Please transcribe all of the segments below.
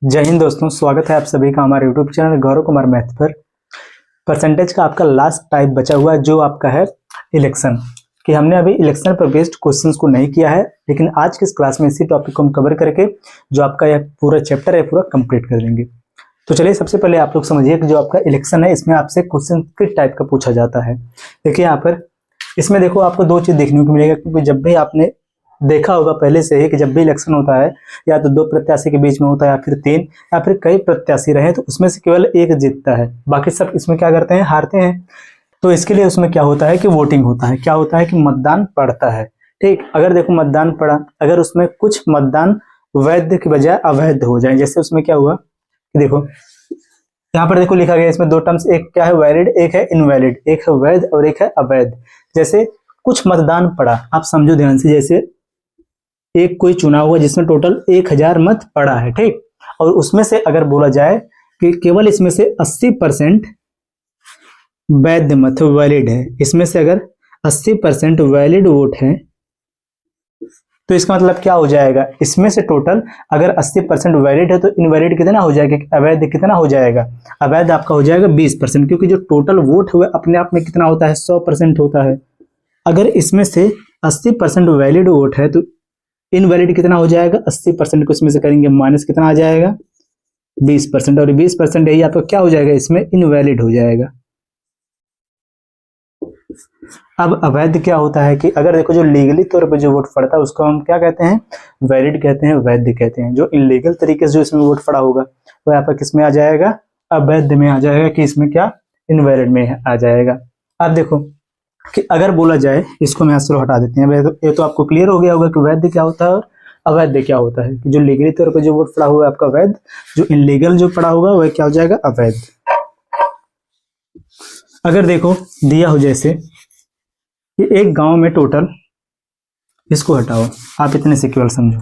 जय हिंद दोस्तों, स्वागत है आप सभी का हमारे YouTube channel Gaurav Kumar math पर। परसेंटेज का आपका लास्ट टाइप बचा हुआ है जो आपका है इलेक्शन। कि हमने अभी इलेक्शन पर बेस्ड क्वेश्चंस को नहीं किया है, लेकिन आज की इस क्लास में इसी टॉपिक को हम कवर करके जो आपका यह पूरा चैप्टर है पूरा कंप्लीट कर देंगे। तो चलिए सबसे पहले आप लोग समझिए कि जो आपका इलेक्शन है इसमें आपसे क्वेश्चन किस टाइप का पूछा जाता है। देखिए यहाँ पर इसमें देखो आपको दो चीज देखने को मिलेगा, क्योंकि जब भी आपने देखा होगा पहले से ही कि जब भी इलेक्शन होता है या तो दो प्रत्याशी के बीच में होता है या फिर तीन या फिर कई प्रत्याशी रहे तो उसमें से केवल एक जीतता है, बाकी सब इसमें क्या करते हैं, हारते हैं। तो इसके लिए उसमें क्या होता है कि वोटिंग होता है, क्या होता है कि मतदान पड़ता है। ठीक, अगर देखो मतदान पड़ा, अगर उसमें कुछ मतदान वैध की बजाय अवैध हो जाए, जैसे उसमें क्या हुआ कि देखो यहाँ पर देखो लिखा गया इसमें दो टर्म्स, एक क्या है वैलिड, एक है इनवैलिड, एक है वैध और एक है अवैध। जैसे कुछ मतदान पड़ा, आप समझो ध्यान से, जैसे एक कोई चुनाव हुआ जिसमें टोटल 1000 मत पड़ा है, ठीक, और उसमें से अगर बोला जाए कि केवल इसमें से 80% वैध मत वैलिड है, इसमें से अगर 80% वैलिड वोट है तो इसका मतलब क्या हो जाएगा, इसमें से टोटल अगर 80% वैलिड है तो इनवैलिड कितना हो जाएगा, अवैध कितना हो जाएगा, अवैध आपका हो जाएगा 20%, क्योंकि जो टोटल वोट हुआ अपने आप में कितना होता है, 100% होता है। अगर इसमें से 80% वैलिड वोट है तो इनवैलिड कितना हो जाएगा, 80% को इसमें से करेंगे माइनस कितना आ जाएगा, 20%, और 20% यही आपका क्या हो जाएगा, इसमें इनवैलिड हो जाएगा। अब अवैध क्या होता है कि अगर देखो जो लीगली तौर पर जो वोट पड़ता है उसको हम क्या कहते हैं, वैलिड कहते हैं, वैध कहते हैं। जो इनलीगल तरीके से जो इसमें वोट पड़ा होगा वो यहाँ पर किस में आ जाएगा, अवैध में आ जाएगा, कि इसमें क्या, इनवैलिड में आ जाएगा। अब देखो कि अगर बोला जाए, इसको मैं यहाँ हटा देते हैं, ये तो आपको क्लियर हो गया होगा कि वैध क्या होता है और अवैध क्या होता है। कि जो लीगली तौर पर जो वोट पड़ा हुआ है आपका वैध, जो इनलीगल जो पड़ा होगा वह क्या हो जाएगा, अवैध। अगर देखो दिया हो जैसे कि एक गांव में टोटल, इसको हटाओ, आप इतने से केवल समझो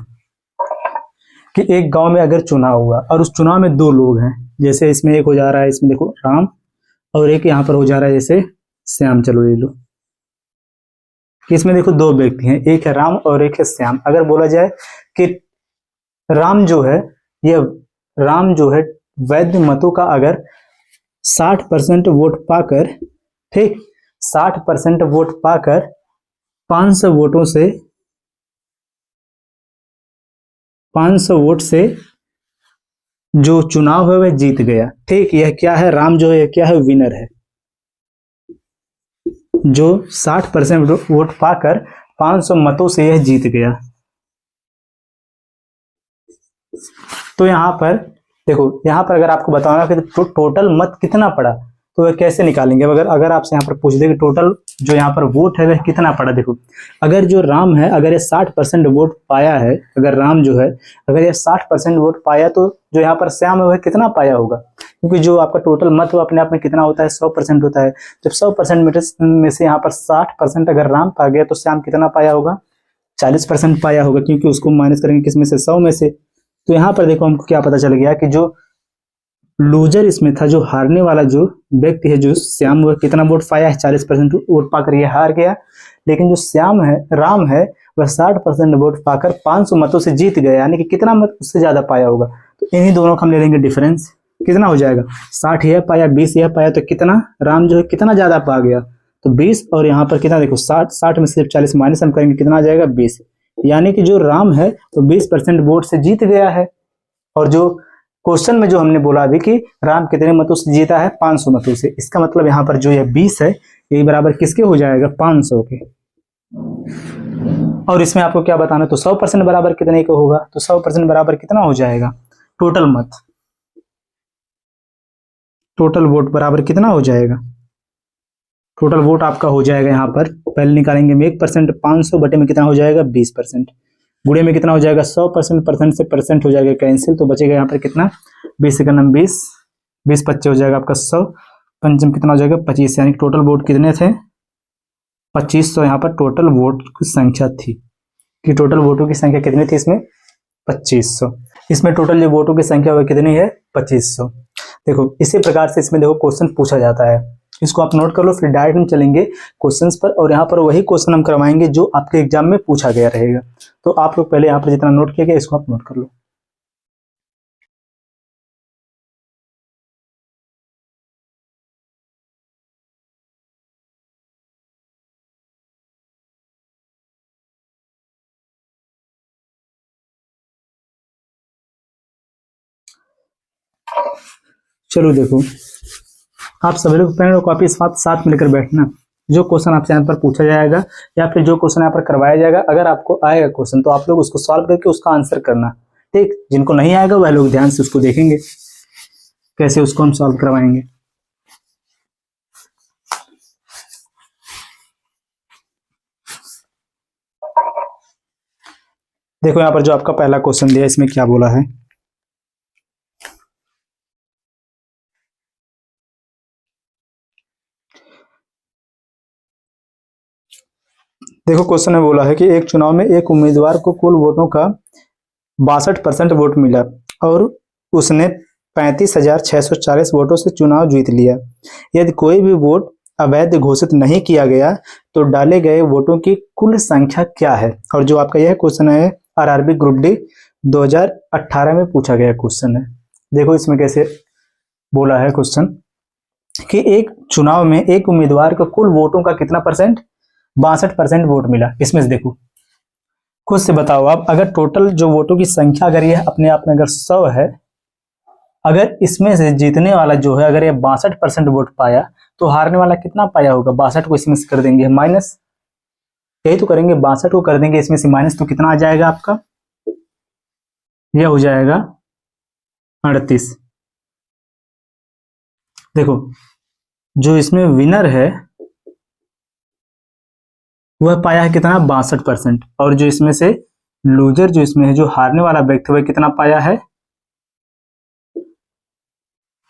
कि एक गांव में अगर चुनाव हुआ और उस चुनाव में दो लोग हैं, जैसे इसमें एक हो जा रहा है, इसमें देखो राम, और एक यहाँ पर हो जा रहा है जैसे श्याम, चलो ले लो कि इसमें देखो दो व्यक्ति हैं, एक है राम और एक है श्याम। अगर बोला जाए कि राम जो है, ये राम जो है वैध मतों का अगर 60% वोट पाकर, ठीक, 60% वोट पाकर 500 वोटों से, 500 वोट से जो चुनाव है वह जीत गया, ठीक, यह क्या है, राम जो है क्या है, विनर है, जो 60% वोट पाकर 500 मतों से यह जीत गया। तो यहां पर देखो, यहां पर अगर आपको बताना कि टोटल मत कितना पड़ा तो वह कैसे निकालेंगे। अगर आपसे यहाँ पर पूछ दे कि टोटल जो यहाँ पर वोट है वह कितना पड़ा, देखो अगर जो राम है अगर ये 60% वोट पाया है, अगर राम जो है अगर ये 60% वोट पाया तो जो यहाँ पर श्याम है वह कितना पाया होगा, क्योंकि जो आपका टोटल मत वो अपने आप में कितना होता है, 100% होता है। जब 100% में से यहाँ पर 60% अगर राम पा गया तो श्याम कितना पाया होगा, 40% पाया होगा, क्योंकि उसको माइनस करेंगे किसमें से, 100 में से। तो यहाँ पर देखो हमको क्या पता चल गया कि जो लूजर इसमें था, जो हारने वाला जो व्यक्ति है, जो श्याम, वह कितना वोट पाया है, 40% वोट पाकर ये हार गया। लेकिन जो श्याम है, राम है, वह 60% वोट पाकर 500 मतों से जीत गया, यानी कि कितना मत उससे ज्यादा पाया होगा। तो इन्हीं दोनों का हम ले लेंगे डिफरेंस, कितना हो जाएगा, 60 यह पाया 20 यह पाया, तो कितना राम जो है कितना ज्यादा पा गया, तो 20, और यहाँ पर कितना देखो 60 में से 40 माइनस हम करेंगे कितना आ जाएगा, 20, यानी कि जो राम है तो 20% वोट से जीत गया है। और जो क्वेश्चन में जो हमने बोला अभी कि राम कितने मतों से जीता है, 500 मतों से, इसका मतलब यहाँ पर जो ये 20 है ये बराबर किसके हो जाएगा, 500 के। और इसमें आपको क्या बताना, तो 100% बराबर कितने का होगा, तो 100% बराबर कितना हो जाएगा, टोटल मत, टोटल वोट बराबर कितना हो जाएगा, टोटल वोट आपका हो जाएगा, यहाँ पर पहले निकालेंगे हम 1%, 500 बटे में कितना हो जाएगा, 20%, गुणे में कितना हो जाएगा, 100%, परसेंट से परसेंट हो जाएगा कैंसिल, तो बचेगा यहाँ पर कितना, 20 से 20, 20 25 हो जाएगा आपका 100, पंचम कितना हो जाएगा, 25, यानी टोटल वोट कितने थे, 2500 यहाँ पर टोटल वोट की संख्या थी, कि टोटल वोटों की संख्या कितनी थी इसमें, 2500। इसमें टोटल जो वोटों की संख्या वह कितनी है, 2500। देखो इसी प्रकार से इसमें देखो क्वेश्चन पूछा जाता है, इसको आप नोट कर लो, फिर डायरेक्ट हम चलेंगे क्वेश्चंस पर, और यहाँ पर वही क्वेश्चन हम करवाएंगे जो आपके एग्जाम में पूछा गया रहेगा। तो आप लोग पहले यहाँ पर जितना नोट किया गया इसको आप नोट कर लो। चलो देखो, आप सभी लोग पेन और कॉपी साथ साथ में लेकर बैठना। जो क्वेश्चन आपसे यहाँ पर पूछा जाएगा या फिर जो क्वेश्चन यहाँ पर करवाया जाएगा, अगर आपको आएगा क्वेश्चन तो आप लोग उसको सॉल्व करके उसका आंसर करना। ठीक, जिनको नहीं आएगा वह लोग ध्यान से उसको देखेंगे कैसे उसको हम सॉल्व करवाएंगे। देखो यहाँ पर जो आपका पहला क्वेश्चन दिया इसमें क्या बोला है। देखो क्वेश्चन में बोला है कि एक चुनाव में एक उम्मीदवार को कुल वोटों का 62% वोट मिला और उसने 35,640 वोटों से चुनाव जीत लिया। यदि कोई भी वोट अवैध घोषित नहीं किया गया तो डाले गए वोटों की कुल संख्या क्या है। और जो आपका यह क्वेश्चन है आरआरबी ग्रुप डी 2018 में पूछा गया क्वेश्चन है। देखो इसमें कैसे बोला है क्वेश्चन कि एक चुनाव में एक उम्मीदवार को कुल वोटों का कितना परसेंट, 62% वोट मिला। इसमें से देखो खुद से बताओ आप, अगर टोटल जो वोटों की संख्या अगर यह अपने आप में अगर 100 है, अगर इसमें से जीतने वाला जो है अगर ये 62% वोट पाया तो हारने वाला कितना पाया होगा। 62 को इसमें से कर देंगे माइनस, यही तो करेंगे, 62 को कर देंगे इसमें से माइनस, तो कितना आ जाएगा आपका, यह हो जाएगा 38। देखो जो इसमें विनर है वह पाया है कितना, 62%, और जो इसमें से लूजर जो इसमें है, जो हारने वाला व्यक्ति वह कितना पाया है,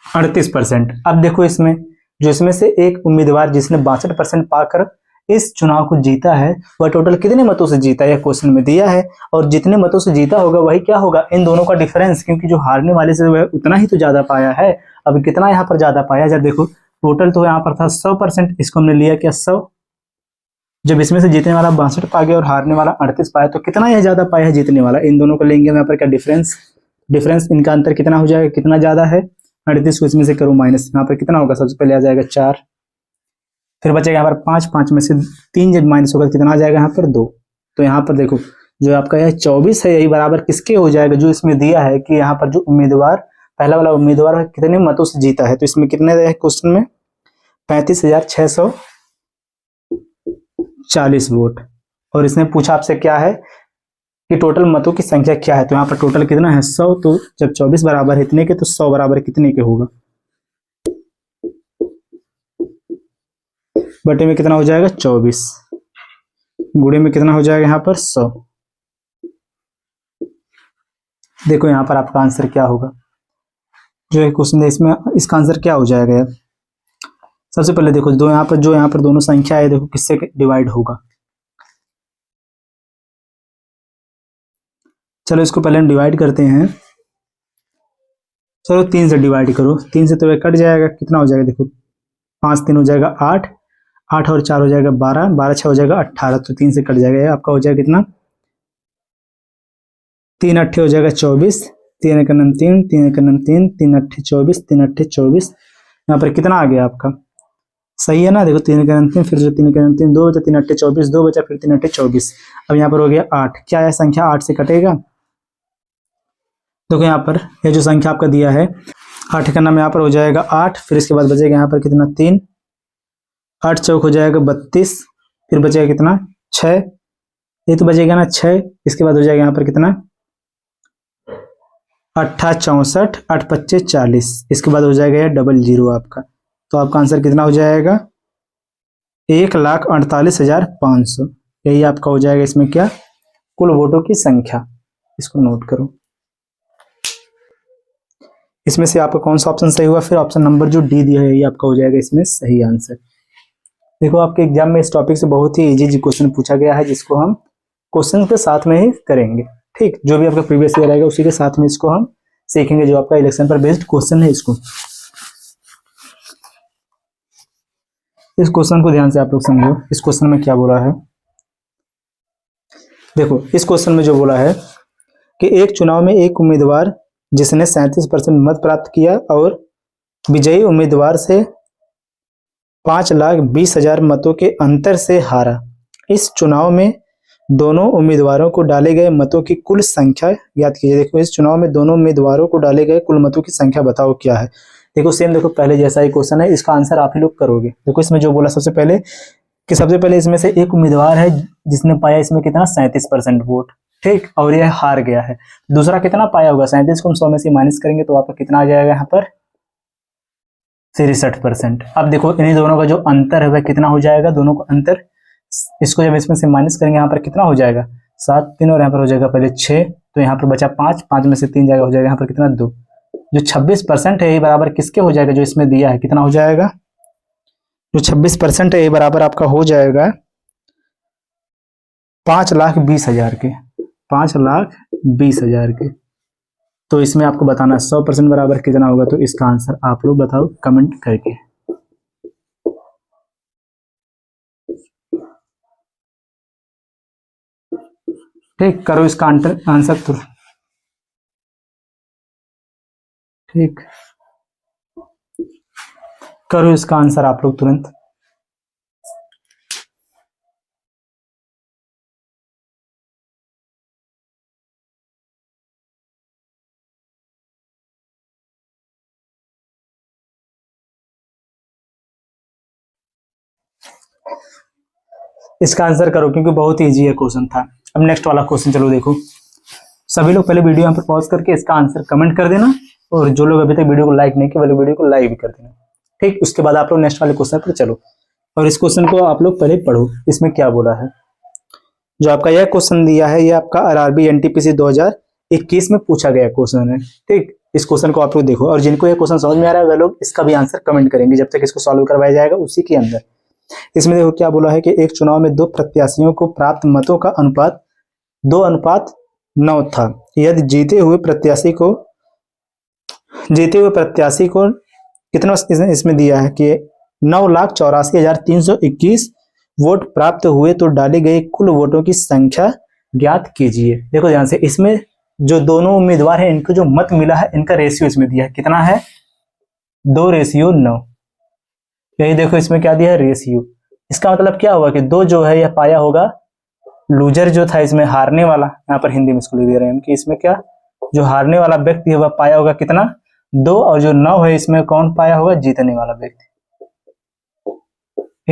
38%। अब देखो इसमें जो इसमें से एक उम्मीदवार जिसने 62% पाकर इस चुनाव को जीता है वह टोटल कितने मतों से जीता है, यह क्वेश्चन में दिया है। और जितने मतों से जीता होगा वही क्या होगा, इन दोनों का डिफरेंस, क्योंकि जो हारने वाले से वह उतना ही तो ज्यादा पाया है। अब कितना यहाँ पर ज्यादा पाया, जब देखो टोटल तो यहाँ पर था 100%, इसको हमने लिया क्या 100, जब इसमें से जीतने वाला 62 पा गया और हारने वाला 38 पाया तो कितना यह ज्यादा पाया है जीतने वाला। इन दोनों को लेंगे यहाँ पर क्या डिफरेंस इनका अंतर कितना हो जाएगा, कितना ज्यादा है, 38 को इसमें से करो माइनस, यहाँ पर कितना होगा, सबसे पहले आ जाएगा 4, फिर बचेगा यहाँ पर 5, 5 में से 3 जब माइनस होगा कितना आ जाएगा यहाँ पर 2। तो यहाँ पर देखो जो आपका यह 24 है यही बराबर किसके हो जाएगा, जो इसमें दिया है कि यहाँ पर जो उम्मीदवार पहला वाला उम्मीदवार कितने मतों से जीता है। तो इसमें कितने है क्वेश्चन में, 35,640 वोट, और इसने पूछा आपसे क्या है कि टोटल मतों की संख्या क्या है। तो यहाँ पर टोटल कितना है 100, तो जब 24 बराबर है इतने के तो 100 बराबर कितने के होगा, बटे में कितना हो जाएगा 24, गुणे में कितना हो जाएगा यहाँ पर 100। देखो यहाँ पर आपका आंसर क्या होगा, जो एक क्वेश्चन है इसमें इसका आंसर क्या हो जाएगा यार। सबसे पहले देखो दो यहाँ पर जो यहाँ पर दोनों संख्या है देखो किससे डिवाइड होगा। चलो इसको पहले हम डिवाइड करते हैं। चलो 3 से डिवाइड करो, 3 से तो यह कट जाएगा, कितना हो जाएगा देखो 5 3 हो जाएगा 8, 8 और 4 हो जाएगा 12, 12 6 हो जाएगा 18, तो 3 से कट जाएगा, ये आपका हो जाएगा कितना 3 8 हो जाएगा 24, 3 1 9 3, 3 1 9 3, 3 8 24, 3 8 24, यहाँ पर कितना आ गया आपका, सही है ना। देखो 3 1 9 3, फिर जो 3 1 9 3 2 बचा, 3 8 24 2 बचा, फिर 3 8 24, अब यहाँ पर हो गया 8, क्या है संख्या 8 से कटेगा। देखो यहाँ पर ये जो संख्या आपका दिया है 8 का नाम यहाँ पर हो जाएगा 8, फिर इसके बाद बचेगा यहाँ पर कितना 3, 8 चौक हो जाएगा 32, फिर बचेगा कितना 6, ये तो बचेगा ना 6, इसके बाद हो जाएगा यहाँ पर कितना 8 64, 8 25 40, इसके बाद हो जाएगा ये 00 आपका। तो आपका आंसर कितना हो जाएगा 1,48,500, यही आपका हो जाएगा इसमें क्या, कुल वोटों की संख्या। इसको नोट करो। इसमें से आपका कौन सा ऑप्शन सही हुआ, फिर ऑप्शन नंबर जो डी दिया है ये आपका हो जाएगा इसमें सही आंसर। देखो आपके एग्जाम में इस टॉपिक से बहुत ही इजी क्वेश्चन पूछा गया है, जिसको हम क्वेश्चन के साथ में ही करेंगे। ठीक, जो भी आपका प्रीवियस ईयर आएगा उसी के साथ में इसको हम सीखेंगे, जो आपका इलेक्शन पर बेस्ड क्वेश्चन है इसको। इस क्वेश्चन को ध्यान से आप लोग समझो, इस क्वेश्चन में क्या बोला है। देखो इस क्वेश्चन में जो बोला है कि एक चुनाव में एक उम्मीदवार जिसने 37% मत प्राप्त किया और विजयी उम्मीदवार से 5,20,000 मतों के अंतर से हारा। इस चुनाव में दोनों उम्मीदवारों को डाले गए मतों की कुल संख्या ज्ञात कीजिए। देखो इस चुनाव में दोनों उम्मीदवारों को डाले गए कुल मतों की संख्या बताओ क्या है। देखो सेम, देखो पहले जैसा ही क्वेश्चन है, इसका आंसर आप ही लोग करोगे। देखो इसमें जो बोला सबसे पहले कि सबसे पहले इसमें से एक उम्मीदवार है जिसने पाया इसमें कितना 37% वोट, ठीक, और यह हार गया है। दूसरा कितना पाया होगा, 37 को हम 100 में से माइनस करेंगे तो आपका कितना आ जाएगा यहाँ पर 63%। अब देखो इन्हीं दोनों का जो अंतर है वह कितना हो जाएगा, दोनों का अंतर, इसको जब इसमें से माइनस करेंगे यहाँ पर कितना हो जाएगा 7, 3 और यहाँ पर हो जाएगा पहले 6, तो यहाँ पर बचा 5, 5 में से 3 जाएगा, हो जाएगा यहाँ पर कितना 2। जो 26% है ये बराबर किसके हो जाएगा, जो इसमें दिया है कितना हो जाएगा, जो 26% है ये बराबर आपका हो जाएगा 5,20,000 के, 5,20,000 के। तो इसमें आपको बताना 100% बराबर कितना होगा, तो इसका आंसर आप लोग बताओ कमेंट करके। ठीक, करो इसका आंसर तो ठीक, करो इसका आंसर आप लोग तुरंत। इसका आंसर करो क्योंकि बहुत इजी है क्वेश्चन था। अब नेक्स्ट वाला क्वेश्चन चलो देखो। सभी लोग पहले वीडियो यहाँ पर पॉज करके इसका आंसर कमेंट कर देना, और जो लोग अभी तक वीडियो को लाइक नहीं किए वाले वीडियो को लाइक भी कर देना। ठीक, उसके बाद आप लोग नेक्स्ट वाले क्वेश्चन पर चलो, और इस क्वेश्चन को आप लोग पहले पढ़ो, इसमें क्या बोला है। जो आपका यह क्वेश्चन दिया है ये आपका आरआरबी एनटीपीसी 2021 में पूछा गया क्वेश्चन है। ठीक, इस क्वेश्चन को आप लोग देखो, और जिनको ये क्वेश्चन समझ में आ रहा है वे लोग इसका भी आंसर कमेंट करेंगे जब तक इसको सॉल्व करवाया जाएगा उसी के अंदर। इसमें देखो क्या बोला है कि एक चुनाव में 2 प्रत्याशियों को प्राप्त मतों का अनुपात 2:9 था। यदि जीते हुए प्रत्याशी को कितना इसमें दिया है कि 9,84,321 वोट प्राप्त हुए तो डाली गई कुल वोटों की संख्या ज्ञात कीजिए। देखो ध्यान से, इसमें जो दोनों उम्मीदवार हैं इनको जो मत मिला है इनका रेशियो इसमें दिया है, कितना है 2:9। यही देखो इसमें क्या दिया है रेशियो। इसका मतलब क्या होगा कि 2 जो है यह पाया होगा लूजर जो था इसमें हारने वाला, यहाँ पर हिंदी में इसको लिख दे रहे हैं हम कि इसमें क्या जो हारने वाला व्यक्ति है वह पाया होगा कितना 2, और जो 9 है इसमें कौन पाया होगा जीतने वाला व्यक्ति।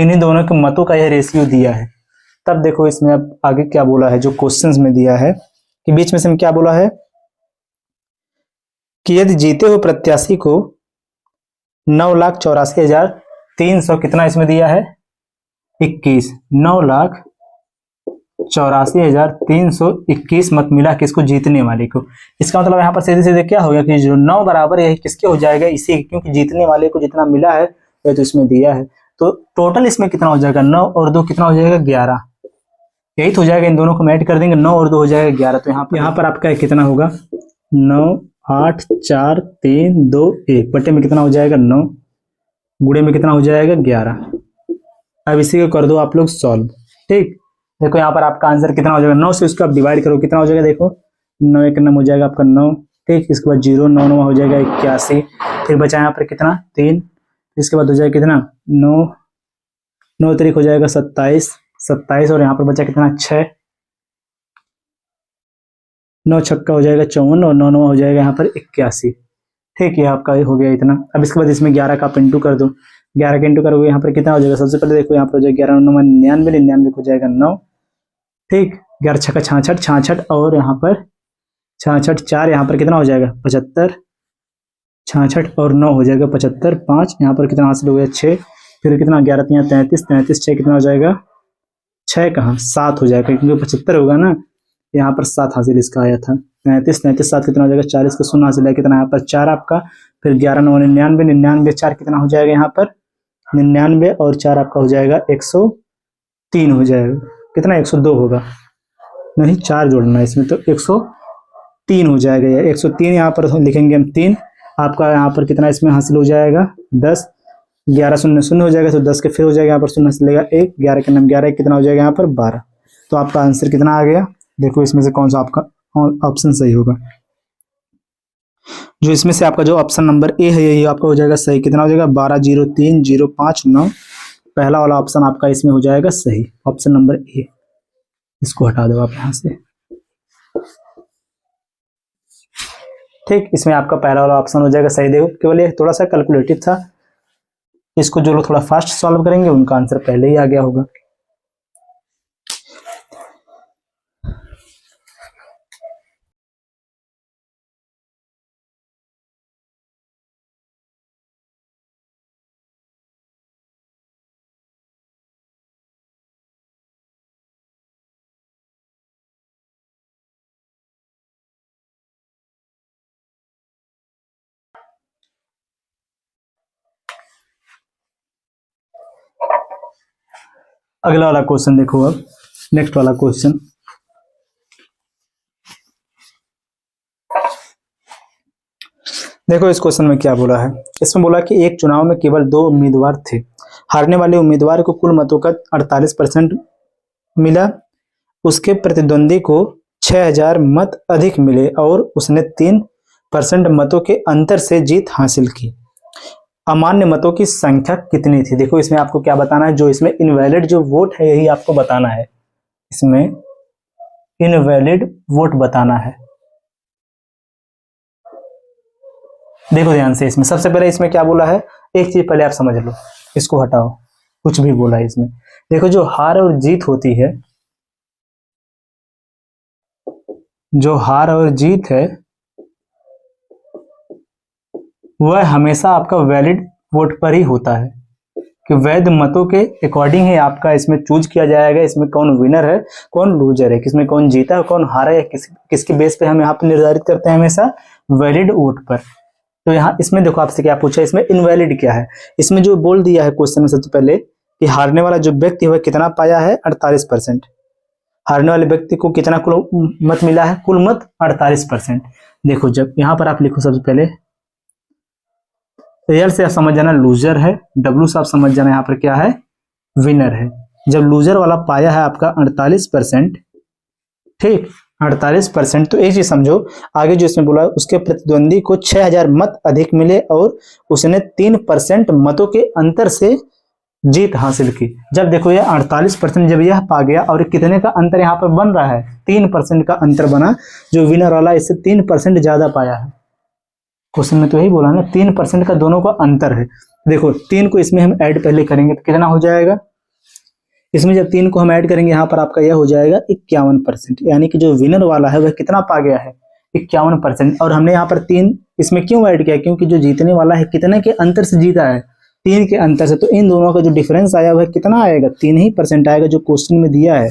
इन्हीं दोनों के मतों का यह रेशियो दिया है। तब देखो इसमें अब आगे क्या बोला है, जो क्वेश्चंस में दिया है कि बीच में से क्या बोला है कि यदि जीते हुए प्रत्याशी को 9,84,300 कितना इसमें दिया है 21, 9,84,321 मत मिला किसको जीतने वाले को। इसका मतलब यहाँ पर सीधे सीधे क्या हो गया कि जो 9 बराबर यही किसके हो जाएगा इसी, क्योंकि जीतने वाले को जितना मिला है वह तो इसमें दिया है। तो टोटल इसमें कितना हो जाएगा 9 और 2 कितना हो जाएगा 11, यही तो हो जाएगा। इन दोनों को ऐड कर देंगे 9 और 2 हो जाएगा 11। तो यहाँ पर आपका कितना होगा 9, 8, 4, 3, 2, 1 बटे में कितना हो जाएगा 9, गुणे में कितना हो जाएगा 11। अब इसी को कर दो आप लोग सॉल्व। ठीक, देखो यहाँ पर आपका आंसर कितना हो जाएगा 9 से उसको आप डिवाइड करो कितना हो जाएगा, देखो 9 एक नंबर हो जाएगा आपका 9। ठीक, इसके बाद 0, 9 9 हो जाएगा 81, फिर बचा यहाँ पर कितना 3, इसके बाद हो जाएगा कितना 9, 9 तारीख हो जाएगा 27, 27 और यहाँ पर बचा कितना 6, 9 छक्का हो जाएगा 54 और 9 9 हो जाएगा यहाँ पर 81। ठीक, ये आपका हो गया इतना। अब इसके बाद इसमें 11 का आप इंटू कर दो, 11 का इंटू करोगे यहाँ पर कितना हो जाएगा, सबसे पहले देखो यहाँ पर हो जाएगा 11 9 99, 99 हो जाएगा 9। ठीक, 11 छक्का 66, 66 और यहाँ पर 66 4, यहाँ पर कितना हो जाएगा 75, 66 और 9 हो जाएगा 75, 5 यहाँ पर कितना हासिल हो गया 6, फिर कितना 11 3 33, 33 6 कितना हो जाएगा 6 कहाँ 7 हो जाएगा क्योंकि 75 होगा ना, यहाँ पर 7 हासिल इसका आया था। 33 33 7 कितना हो जाएगा 40 का 0 हासिल है कितना यहाँ पर 4 आपका, फिर 11 9 99, 99 4 कितना हो जाएगा यहाँ पर 99 और 4 आपका हो जाएगा 103 हो जाएगा, कितना 102 होगा, नहीं 4 जोड़ना है इसमें तो 103 हो जाएगा। या 103 यहाँ पर लिखेंगे हम 3, आपका यहाँ पर कितना इसमें हासिल हो जाएगा 10, 11 0 0 हो जाएगा तो 10 के फिर हो जाएगा यहाँ पर 0 हासिल 1, 11 के नाम 11 कितना हो जाएगा यहाँ पर 12। तो आपका आंसर कितना आ गया, देखो इसमें से कौन सा आपका ऑप्शन सही होगा। जो इसमें से आपका जो ऑप्शन नंबर ए है यही आपका हो जाएगा सही, कितना हो जाएगा 12 0 3 0 5 9, पहला वाला ऑप्शन आपका इसमें हो जाएगा सही, ऑप्शन नंबर ए। इसको हटा दो आप यहाँ से। ठीक, इसमें आपका पहला वाला ऑप्शन हो जाएगा सही। देखो केवल ये थोड़ा सा कैलकुलेटिव था, इसको जो लोग थोड़ा फास्ट सॉल्व करेंगे उनका आंसर पहले ही आ गया होगा। अगला वाला क्वेश्चन देखो, अब नेक्स्ट वाला क्वेश्चन। देखो इस क्वेश्चन में क्या बोला है, इसमें बोला कि एक चुनाव में केवल 2 उम्मीदवार थे, हारने वाले उम्मीदवार को कुल मतों का 48% मिला, उसके प्रतिद्वंदी को 6000 मत अधिक मिले और उसने 3% मतों के अंतर से जीत हासिल की। अमान्य मतों की संख्या कितनी थी? देखो इसमें आपको क्या बताना है, जो इसमें इनवैलिड जो वोट है यही आपको बताना है, इसमें इनवैलिड वोट बताना है। देखो ध्यान से, इसमें सबसे पहले इसमें क्या बोला है, एक चीज पहले आप समझ लो, इसको हटाओ, कुछ भी बोला है इसमें। देखो जो हार और जीत होती है, जो हार और जीत है वह हमेशा आपका वैलिड वोट पर ही होता है, कि वैध मतों के अकॉर्डिंग ही आपका इसमें चूज किया जाएगा, इसमें कौन विनर है कौन लूजर है, किसमें कौन जीता है कौन हारा है, किसके बेस पे हम यहाँ पे निर्धारित करते हैं हमेशा वैलिड वोट पर। तो यहाँ इसमें देखो आपसे क्या पूछा, इसमें इनवैलिड क्या है, इसमें जो बोल दिया है क्वेश्चन में सबसे पहले कि हारने वाला जो व्यक्ति है वह कितना पाया है, 48%। हारने वाले व्यक्ति को कितना कुल मत मिला है, कुल मत 48%। देखो जब यहाँ पर आप लिखो सबसे पहले, एल से आप समझ जाना लूजर है, डब्ल्यू से आप समझ जाना यहाँ पर क्या है, विनर है। जब लूजर वाला पाया है आपका 48%, ठीक 48%, तो एक चीज समझो, आगे जो इसमें बोला उसके प्रतिद्वंदी को 6000 मत अधिक मिले और उसने 3% मतों के अंतर से जीत हासिल की। जब देखो ये 48% जब यह पा गया और कितने का अंतर यहाँ पर बन रहा है, 3% का अंतर बना, जो विनर वाला इससे 3% ज्यादा पाया है। क्वेश्चन में तो यही बोला ना, 3% का दोनों का अंतर है। देखो 3 को इसमें हम ऐड पहले करेंगे तो कितना हो जाएगा, इसमें जब 3 को हम ऐड करेंगे यहाँ पर आपका यह हो जाएगा 51%, यानी कि जो विनर वाला है वह कितना पा गया है, 51%। और हमने यहाँ पर 3 इसमें क्यों ऐड किया, क्योंकि जो जीतने वाला है कितने के अंतर से जीता है, 3 के अंतर से, तो इन दोनों का जो डिफरेंस आया वह कितना आएगा, 3% आएगा, जो क्वेश्चन में दिया है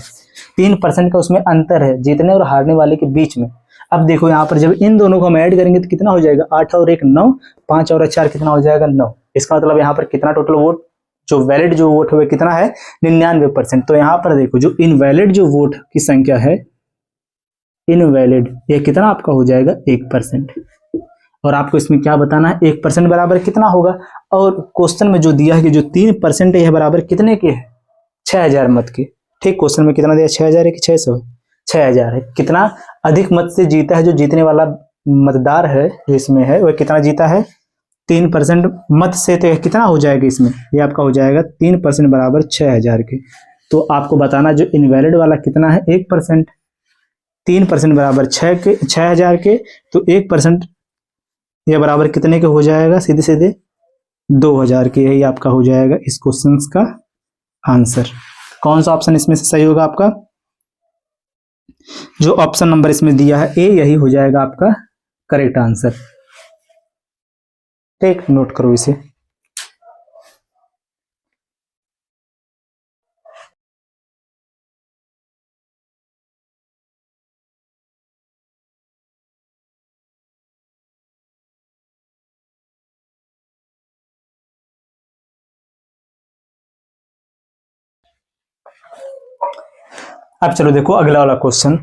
3% का उसमें अंतर है जीतने और हारने वाले के बीच में। अब देखो यहाँ पर जब इन दोनों को हम ऐड करेंगे तो कितना हो जाएगा, 8 और 1 9, 5 और 4 कितना हो जाएगा 9। इसका मतलब यहाँ पर कितना टोटल वोट, जो वैलिड जो वोट है कितना है 99%। तो यहाँ पर देखो जो इनवैलिड जो वोट की संख्या है, इनवैलिड, ये कितना आपका हो जाएगा 1%। और आपको इसमें क्या बताना है, 1% बराबर कितना होगा, और क्वेश्चन में जो दिया है कि जो 3% है यह बराबर कितने के है, 6000 मत के। ठीक, क्वेश्चन में कितना दिया, 6000 है कि 600 है, 6000 है। कितना अधिक मत से जीता है, जो जीतने वाला मतदार है जो इसमें है वह कितना जीता है, 3% मत से, तो कितना हो जाएगा इसमें, ये आपका हो जाएगा 3% बराबर 6000 के। तो आपको बताना जो इनवैलिड वाला कितना है 1%, 3% बराबर 6000 के, तो 1% यह बराबर कितने के हो जाएगा, सीधे सीधे 2000 के। यही आपका हो जाएगा इस क्वेश्चन का आंसर। कौन सा ऑप्शन इसमें से सही होगा आपका, जो ऑप्शन नंबर इसमें दिया है ए, यही हो जाएगा आपका करेक्ट आंसर। ठीक, नोट करो इसे। अब चलो देखो अगला वाला क्वेश्चन।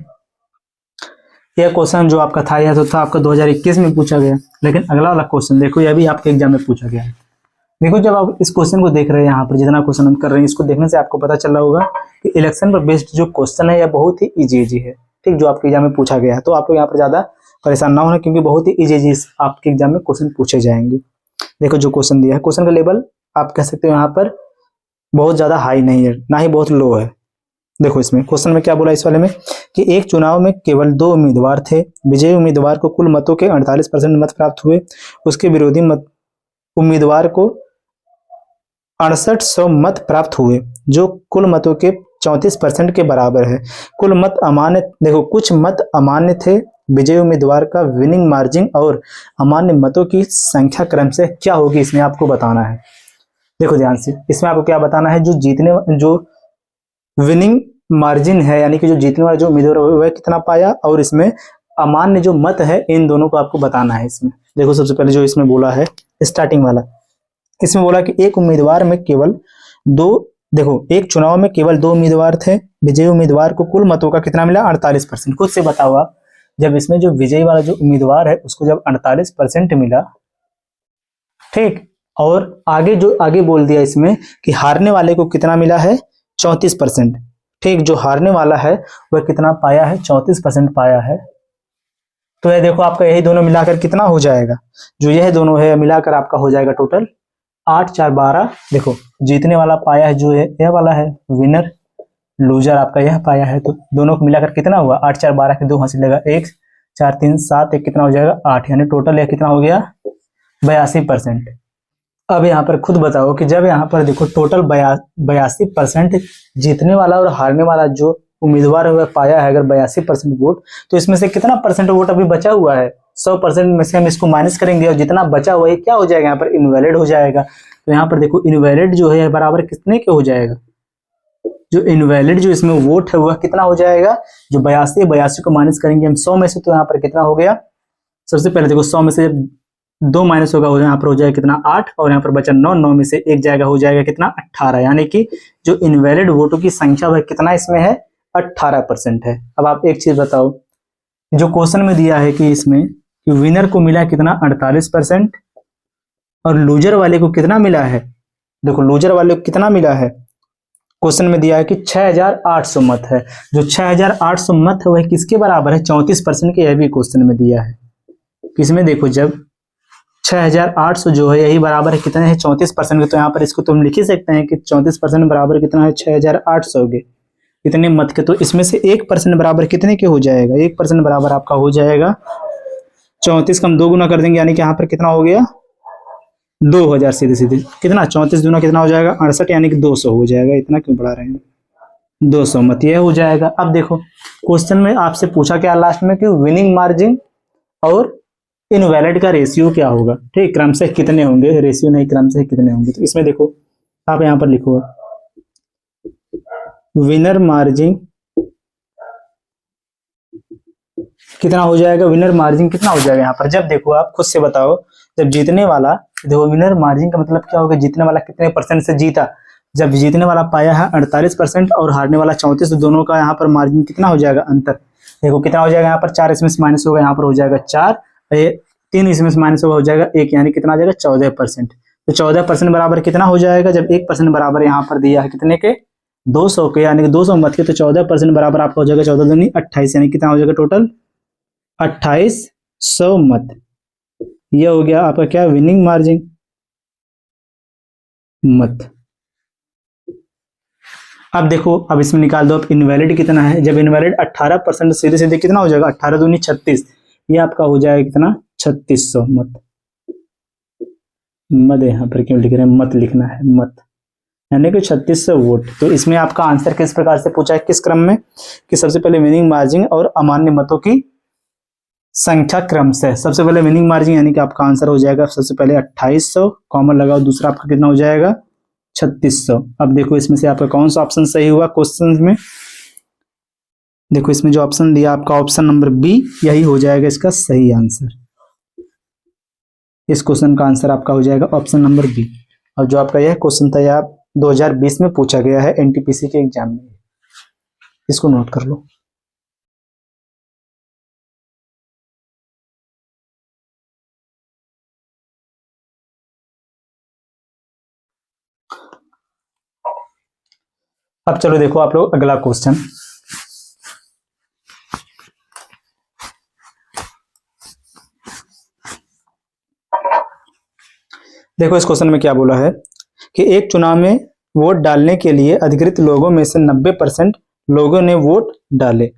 यह क्वेश्चन जो आपका था यह तो था आपका 2021 में पूछा गया, लेकिन अगला वाला क्वेश्चन देखो यह भी आपके एग्जाम में पूछा गया है। देखो जब आप इस क्वेश्चन को देख रहे हैं, यहाँ पर जितना क्वेश्चन हम कर रहे हैं इसको देखने से आपको पता चल रहा होगा कि इलेक्शन पर बेस्ड जो क्वेश्चन है यह बहुत ही इजी है। ठीक, जो आपके एग्जाम में पूछा गया है, तो आप लोग यहाँ पर ज्यादा परेशान ना होना, क्योंकि बहुत ही इजी आपके एग्जाम में क्वेश्चन पूछे जाएंगे। देखो जो क्वेश्चन दिया है, क्वेश्चन का लेवल आप कह सकते हो यहाँ पर बहुत ज्यादा हाई नहीं है, ना ही बहुत लो है, देखो इसमें क्वेश्चन में क्या बोला इस वाले में कि एक चुनाव में केवल 2 उम्मीदवार थे, विजयी उम्मीदवार को कुल मतों के 48% मत प्राप्त हुए, उसके विरोधी उम्मीदवार को 6800 मत प्राप्त हुए, जो कुल मतों के 34% के बराबर है। कुल मत अमान्य, देखो कुछ मत अमान्य थे, विजयी उम्मीदवार का विनिंग मार्जिन और अमान्य मतों की संख्या क्रम से क्या होगी, इसमें आपको बताना है। देखो ध्यान से, इसमें आपको क्या बताना है, जो विनिंग मार्जिन है, यानी कि जो जीतने वाला जो उम्मीदवार वह कितना पाया, और इसमें अमान्य जो मत है, इन दोनों को आपको बताना है इसमें। देखो सबसे पहले जो इसमें बोला है स्टार्टिंग वाला, इसमें बोला कि एक उम्मीदवार में केवल 2, देखो एक चुनाव में केवल 2 उम्मीदवार थे, विजयी उम्मीदवार को कुल मतों का कितना मिला, 48%। खुद से बताओ आप, जब इसमें जो विजयी वाला जो उम्मीदवार है उसको जब 48% मिला, ठीक, और आगे बोल दिया इसमें कि हारने वाले को कितना मिला है, 34%। ठीक, जो हारने वाला है वह कितना पाया है, 34% पाया है। तो ये देखो आपका यही दोनों मिलाकर कितना हो जाएगा, जो यह दोनों है मिलाकर आपका हो जाएगा टोटल 8 4 12। देखो जीतने वाला पाया है जो यह वाला है विनर, लूजर आपका यह पाया है, तो दोनों को मिलाकर कितना हुआ, 8 4 12 के 2 हासिल लेगा 1 4 3 7 1 कितना हो जाएगा 8, यानी टोटल यह कितना हो गया 82%। अब यहाँ पर खुद बताओ कि जब यहाँ पर देखो टोटल 82% जीतने वाला और हारने वाला जो उम्मीदवार है वह पाया है अगर 82% वोट, तो इसमें से कितना परसेंट वोट अभी बचा हुआ है, 100% में से हम इसको माइनस करेंगे और जितना बचा हुआ है क्या हो जाएगा, यहाँ पर इनवैलिड हो जाएगा। तो यहाँ पर देखो इनवैलिड जो है बराबर कितने के हो जाएगा, जो इनवैलिड जो इसमें वोट है वह कितना हो जाएगा, जो 82 को माइनस करेंगे हम 100 में से, तो यहाँ पर कितना हो गया, सबसे पहले देखो 100 में से 2 माइनस होगा, यहाँ पर हो जाएगा कितना 8, और यहाँ पर बचा 9, 9 में से 1 जाएगा, हो जाएगा कितना 18, यानी कि जो इनवैलिड वोटों की संख्या वह कितना इसमें है, 18% है। अब आप एक चीज बताओ, जो क्वेश्चन में दिया है कि इसमें कि विनर को मिला कितना 48% और लूजर वाले को कितना मिला है, देखो लूजर वाले को कितना मिला है, क्वेश्चन में दिया है कि 6800 मत है, जो 6800 मत है वह किसके बराबर है, 34% के, यह भी क्वेश्चन में दिया है। इसमें देखो जब 6800 जो है यही बराबर है कितने है, 34% के, तो यहाँ पर इसको तुम लिख ही सकते हैं कि 34% बराबर कितना है 6800 के इतने मत के, तो इसमें से 1% बराबर कितने के हो जाएगा, 1% बराबर आपका हो जाएगा 34 का हम 2 गुना कर देंगे, यानी कि यहाँ पर कितना हो गया 2000, सीधे सीधे कितना 34 दूना कितना हो जाएगा 68, यानी कि 200 हो जाएगा, इतना क्यों बढ़ा रहे हैं, 200 मत यह हो जाएगा। अब देखो क्वेश्चन में आपसे पूछा क्या लास्ट में कि विनिंग मार्जिन और इनवैलिड का रेशियो क्या होगा, ठीक, क्रमशः कितने होंगे, रेशियो नहीं क्रमशः कितने होंगे। तो इसमें देखो आप यहाँ पर लिखो विनर मार्जिन कितना हो जाएगा, विनर मार्जिन कितना हो जाएगा, यहाँ पर जब देखो आप खुद से बताओ, जब जीतने वाला, देखो विनर मार्जिन का मतलब क्या होगा, जीतने वाला कितने परसेंट से जीता, जब जीतने वाला पाया है 48% और हारने वाला 34, तो दोनों का यहाँ पर मार्जिन कितना हो जाएगा, अंतर देखो कितना हो जाएगा, यहाँ पर 4 इसमें से माइनस होगा, यहाँ पर हो जाएगा 4, 3 इसमें से माइनस होगा, हो जाएगा 1, यानी कितना आ जाएगा 14%। तो 14% बराबर कितना हो जाएगा, जब 1% बराबर यहाँ पर दिया है कितने के 200 के, यानी कि 200 मत के, तो 14% बराबर आपका हो जाएगा 14 दूनी 28, यानी कितना हो जाएगा टोटल 2800 मत। यह हो गया आपका क्या, विनिंग मार्जिन मत। अब देखो अब इसमें निकाल दो, अब इनवैलिड कितना है, जब इनवैलिड 18%, सीधे सीधे कितना हो जाएगा 18 दूनी 36, ये आपका हो जाएगा कितना 3600 मत। मत यहाँ पर क्यों लिख रहे हैं, मत लिखना है मत, यानी कि 3600 वोट। तो इसमें आपका आंसर किस प्रकार से पूछा है, किस क्रम में, कि सबसे पहले विनिंग मार्जिन और अमान्य मतों की संख्या क्रम से, सबसे पहले विनिंग मार्जिन, यानी कि आपका आंसर हो जाएगा सबसे पहले 2800, कॉमन लगाओ, दूसरा आपका कितना हो जाएगा 3600। अब देखो इसमें से आपका कौन सा ऑप्शन सही हुआ क्वेश्चन में, देखो इसमें जो ऑप्शन दिया आपका ऑप्शन नंबर बी, यही हो जाएगा इसका सही आंसर। इस क्वेश्चन का आंसर आपका हो जाएगा ऑप्शन नंबर बी। और जो आपका यह क्वेश्चन था यह 2020 में पूछा गया है एनटीपीसी के एग्जाम में, इसको नोट कर लो। अब चलो देखो आप लोग अगला क्वेश्चन, देखो इस क्वेश्चन में क्या बोला है कि एक चुनाव में वोट डालने के लिए अधिकृत लोगों में से 90% लोगों ने वोट डाले।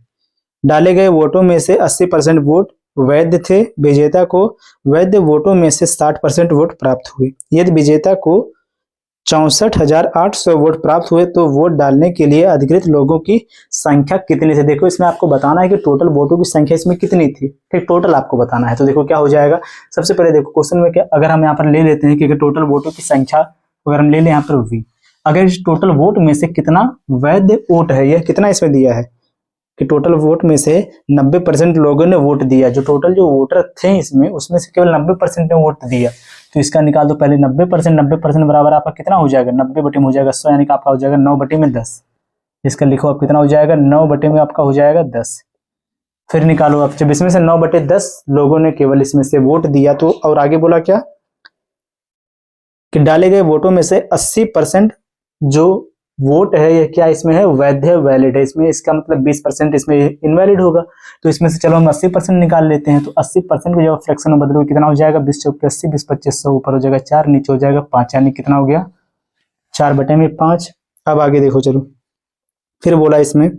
डाले गए वोटों में से 80% वोट वैध थे। विजेता को वैध वोटों में से 60% वोट प्राप्त हुए। यदि विजेता को 64,800 वोट प्राप्त हुए तो वोट डालने के लिए अधिकृत लोगों की संख्या कितनी थी। देखो इसमें आपको बताना है कि टोटल वोटों की संख्या इसमें कितनी थी, ठीक, टोटल आपको बताना है। तो देखो क्या हो जाएगा, सबसे पहले देखो क्वेश्चन में क्या, अगर हम यहाँ पर ले लेते हैं कि टोटल वोटों की संख्या, अगर हम ले लें यहाँ पर V, अगर इस टोटल वोट में से कितना वैध वोट है, यह कितना इसमें दिया है कि टोटल वोट में से 90% लोगों ने वोट दिया। जो टोटल जो वोटर थे इसमें, उसमें से केवल 90% ने वोट दिया। तो इसका निकाल दो पहले 90% बराबर आपका कितना हो जाएगा, 90 बटे में हो जाएगा 100, यानी कि आपका हो जाएगा 9 बटे में 10। इसका लिखो आप कितना हो जाएगा, 9 बटे में आपका हो जाएगा 10। फिर निकालो आप, जब इसमें से 9 बटे 10 लोगों ने केवल इसमें से वोट दिया, तो और आगे बोला क्या कि डाले गए वोटों में से 80% जो वोट है ये क्या इसमें है, वैध है, वैलिड है। इसमें इसका मतलब 20% इसमें इनवैलिड होगा। तो इसमें से चलो हम 80% निकाल लेते हैं। तो 80% को जब फ्रैक्शन में बदलोगे कितना हो जाएगा, 20 चौके 80, 20 25 100, ऊपर हो जाएगा 4, नीचे हो जाएगा 5, यानी कितना हो गया 4 बटे में 5। अब आगे देखो चलो, फिर बोला इसमें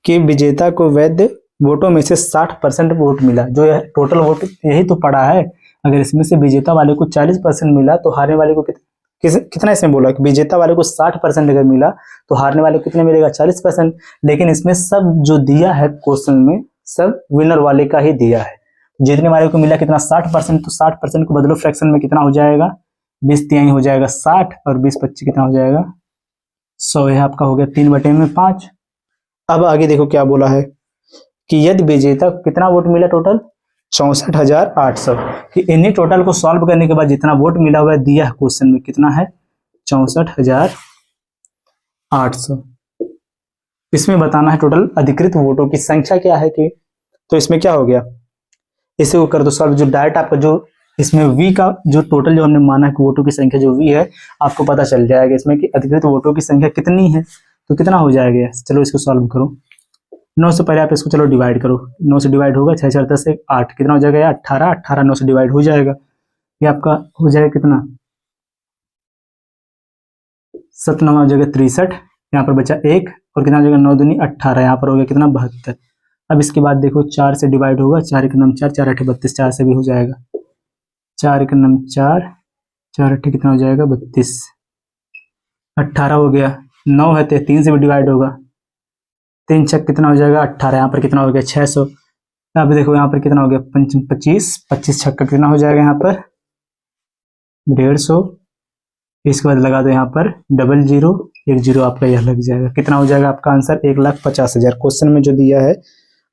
कि विजेता को वैध वोटों में से 60% वोट मिला। जो टोटल वोट यही तो पड़ा है, अगर इसमें से विजेता वाले को 40% मिला तो हारने वाले को कितना इसमें बोला कि विजेता वाले को 60% अगर मिला तो हारने वाले को कितने मिलेगा, 40%। लेकिन इसमें सब जो दिया है क्वेश्चन में, सब विनर वाले का ही दिया है। जीतने वाले को मिला कितना, 60%। तो 60% को बदलो फ्रैक्शन में, कितना हो जाएगा, 20 तिहाई हो जाएगा 60, और 20 25 कितना हो जाएगा 100। यह आपका हो गया 3 बटे में 5। अब आगे देखो क्या बोला है कि यदि विजेता को कितना वोट मिला, टोटल 64,800। कि इन्हीं टोटल को सॉल्व करने के बाद जितना वोट मिला हुआ है दिया है क्वेश्चन में, कितना है 64,800। इसमें बताना है टोटल अधिकृत वोटों की संख्या क्या है कि, तो इसमें क्या हो गया, इसे वो कर दो सॉल्व। जो डायरेक्ट आपका जो इसमें V का जो टोटल जो हमने माना है कि वोटों की संख्या जो V है, आपको पता चल जाएगा इसमें कि अधिकृत वोटों की संख्या कितनी है। तो कितना हो जाएगा, चलो इसको सॉल्व करो। 9 से पहले आप इसको चलो डिवाइड करो, 9 से डिवाइड होगा 6 4 10 8, कितना हो जाएगा 18, 18 9 से डिवाइड हो जाएगा, ये आपका हो जाएगा कितना 7 9 हो जाएगा 63, यहाँ पर बचा 1, और कितना हो जाएगा 9 दूनी 18, यहाँ पर हो गया कितना 72। अब इसके बाद देखो 4 से डिवाइड होगा, 4 1 9 4, 4 8 32, 4 से भी हो जाएगा 4 1 9 4, 4 8 कितना हो जाएगा 32, 18 हो गया। 9 है तो 3 से भी डिवाइड होगा, 3 छक कितना हो जाएगा 18, यहाँ पर कितना हो गया 600। अब देखो यहाँ पर कितना हो गया 25, 25 छक्का कितना हो जाएगा यहाँ पर 150। इसके बाद लगा दो यहाँ पर 00, 10 आपका यह लग जाएगा। कितना हो जाएगा आपका आंसर 1,50,000। क्वेश्चन में जो दिया है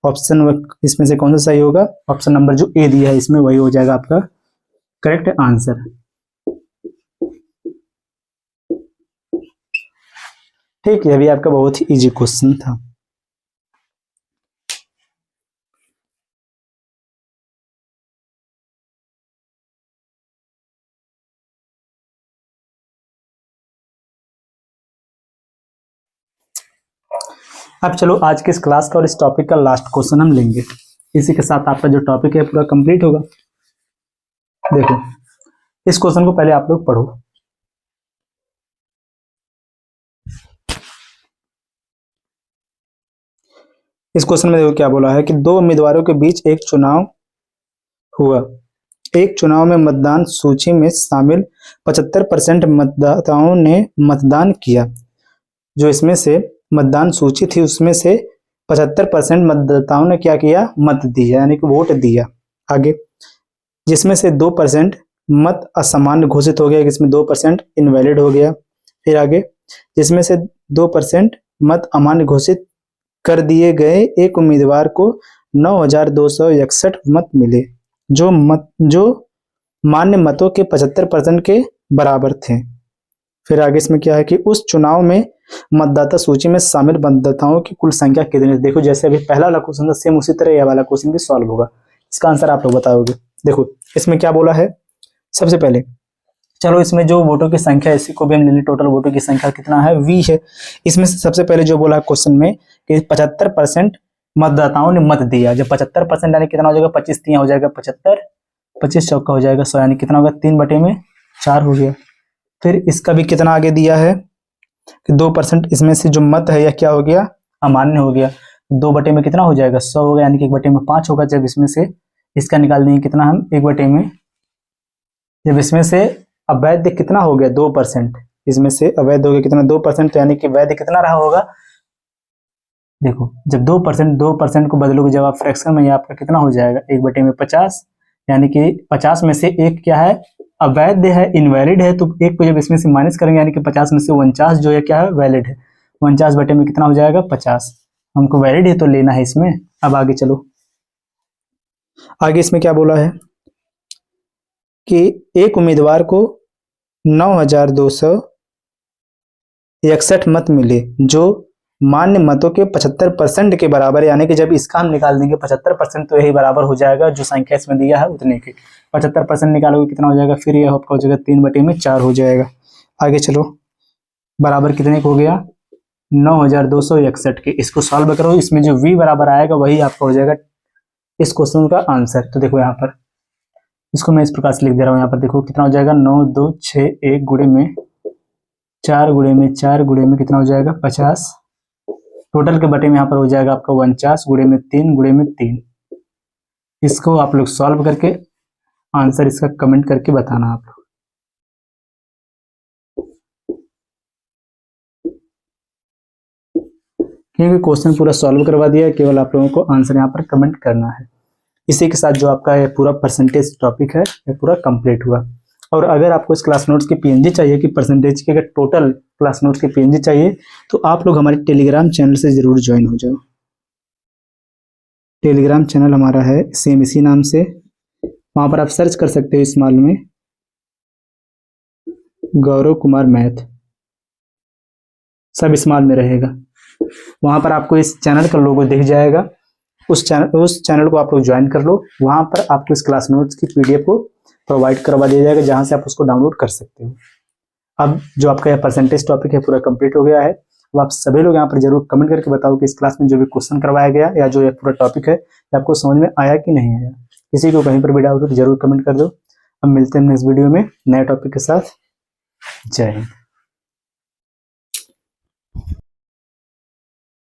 ऑप्शन, इसमें से कौन सा सही होगा, ऑप्शन नंबर जो ए दिया है इसमें वही हो जाएगा आपका करेक्ट आंसर। ठीक, यह भी आपका बहुत ही इजी क्वेश्चन था। अब चलो आज के इस क्लास का और इस टॉपिक का लास्ट क्वेश्चन हम लेंगे। इसी के साथ आपका जो टॉपिक है पूरा कंप्लीट होगा। देखो इस क्वेश्चन को पहले आप लोग पढ़ो। इस क्वेश्चन में देखो क्या बोला है कि 2 उम्मीदवारों के बीच एक चुनाव हुआ। एक चुनाव में मतदान सूची में शामिल 75% मतदाताओं ने मतदान किया। जो इसमें से मतदान सूची थी उसमें से 75% मतदाताओं ने क्या किया, मत दिया, यानी कि वोट दिया। आगे जिसमें से 2% मत असामान्य घोषित हो गया, इसमें 2% इनवैलिड हो गया। फिर आगे जिसमें से 2% मत अमान्य घोषित कर दिए गए, एक उम्मीदवार को 9,261 मत मिले जो मान्य मतों के 75% के बराबर थे। फिर आगे इसमें क्या है कि उस चुनाव में मतदाता सूची में शामिल मतदाताओं की कुल संख्या कितनी। देखो जैसे अभी पहला वाला क्वेश्चन था सेम उसी तरह यह वाला क्वेश्चन भी सॉल्व होगा। इसका आंसर आप लोग बताओगे। देखो इसमें क्या बोला है, सबसे पहले चलो इसमें जो वोटों की संख्या इसी को भी हम ले लें। टोटल वोटों की संख्या कितना है, V है। इसमें से सबसे पहले जो बोला क्वेश्चन में कि 75% मतदाताओं ने मत दिया। जब 75% यानी कितना हो जाएगा, 25 तिया हो जाएगा 75, 25 चौका हो जाएगा 100, यानी कितना होगा 3 बटे में 4 हो गया। फिर इसका भी कितना आगे दिया है कि 2% इसमें से जो मत है यह क्या हो गया, अमान्य हो गया। 2 बटे में कितना हो जाएगा, 100 हो गया, यानी कि 1 बटे में 5 होगा। जब इसमें से इसका निकाल देंगे कितना हम, 1 बटे में, जब इसमें से अवैध कितना हो गया 2%, इसमें से अवैध हो गया कितना 2%, तो यानी कि वैध कितना रहा होगा, देखो जब 2% को बदलोगे जब आप फ्रैक्शन में, आपका कितना हो जाएगा 1 बटे में 50, यानी कि 50 में से एक क्या है, अवैध है, इनवैलिड है, तो एक को जब इसमें से माइनस करेंगे यानी कि 50 में से 49 जो है क्या है, वैलिड है। 49 बटे में कितना हो जाएगा 50, हमको वैलिड है तो लेना है इसमें। अब आगे चलो, आगे इसमें क्या बोला है कि एक उम्मीदवार को 9,261 मत मिले जो मान्य मतों के 75% के बराबर, यानी कि जब इसका हम निकाल देंगे 75% तो यही बराबर हो जाएगा जो संख्या इसमें दिया है उतने के। 75% निकालोगे कितना हो जाएगा, फिर ये आपका हो जाएगा 3 बटे में 4 हो जाएगा। आगे चलो, बराबर कितने को हो गया 9,261 के। इसको सॉल्व करो, इसमें जो v बराबर आएगा वही आपका हो जाएगा इस क्वेश्चन का आंसर। तो देखो यहाँ पर इसको मैं इस प्रकार से लिख दे रहा हूँ, यहाँ पर देखो कितना हो जाएगा 9261 गुणे में 4 गुणे में 4 गुणे में कितना हो जाएगा 50, टोटल के बटे में यहाँ पर हो जाएगा आपका 49 गुणे में 3 गुणे में 3। इसको आप लोग सॉल्व करके आंसर इसका कमेंट करके बताना आप लोग। क्योंकि क्वेश्चन पूरा सॉल्व करवा दिया है, केवल आप लोगों को आंसर यहाँ पर कमेंट करना है। इसी के साथ जो आपका ये पूरा परसेंटेज टॉपिक है ये पूरा कंप्लीट हुआ। और अगर आपको इस क्लास नोट्स की पीएनजी चाहिए कि परसेंटेज के, अगर टोटल क्लास नोट्स की पीएनजी चाहिए तो आप लोग हमारे टेलीग्राम चैनल से जरूर ज्वाइन हो जाओ। टेलीग्राम चैनल हमारा है सेम इसी नाम से, वहां पर आप सर्च कर सकते हो स्मॉल में गौरव कुमार मैथ, सब स्मॉल में रहेगा। वहां पर आपको इस चैनल का लोगो दिख जाएगा, उस चैनल को आप लोग ज्वाइन कर लो। वहां पर आपको इस क्लास नोट्स की पीडीएफ को प्रोवाइड करवा दिया जाएगा जहां से आप उसको डाउनलोड कर सकते हो। अब जो आपका यह परसेंटेज टॉपिक है पूरा कंप्लीट हो गया है। अब आप सभी लोग यहाँ पर जरूर कमेंट करके बताओ कि इस क्लास में जो भी क्वेश्चन करवाया गया या जो ये पूरा टॉपिक है आपको समझ में आया कि नहीं आया। किसी को कहीं पर भी डाउट हो तो जरूर कमेंट कर दो। अब मिलते हैं नेक्स्ट वीडियो में नए टॉपिक के साथ। जय हिंद।